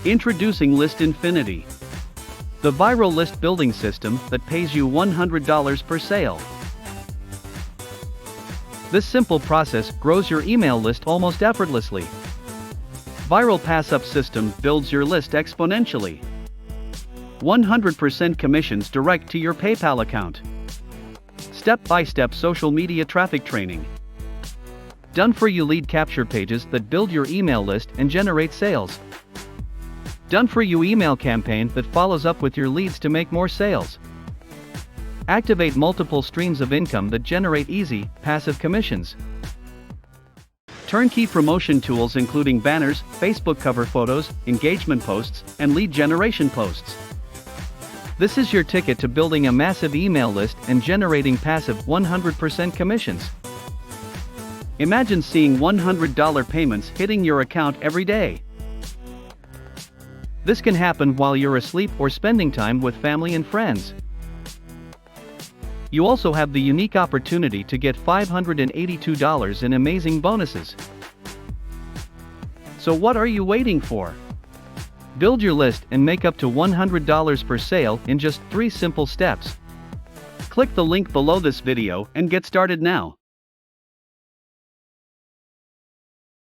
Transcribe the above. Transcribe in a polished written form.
Introducing List Infinity, the viral list building system that pays you $100 per sale. This simple process grows your email list almost effortlessly. Viral Pass-Up system builds your list exponentially. 100% commissions direct to your PayPal account. Step-by-step social media traffic training. Done-for-you lead capture pages that build your email list and generate sales. Done-for-you email campaign that follows up with your leads to make more sales. Activate multiple streams of income that generate easy, passive commissions. Turnkey promotion tools including banners, Facebook cover photos, engagement posts, and lead generation posts. This is your ticket to building a massive email list and generating passive 100% commissions. Imagine seeing $100 payments hitting your account every day. This can happen while you're asleep or spending time with family and friends. You also have the unique opportunity to get $582 in amazing bonuses. So what are you waiting for? Build your list and make up to $100 per sale in just 3 simple steps. Click the link below this video and get started now.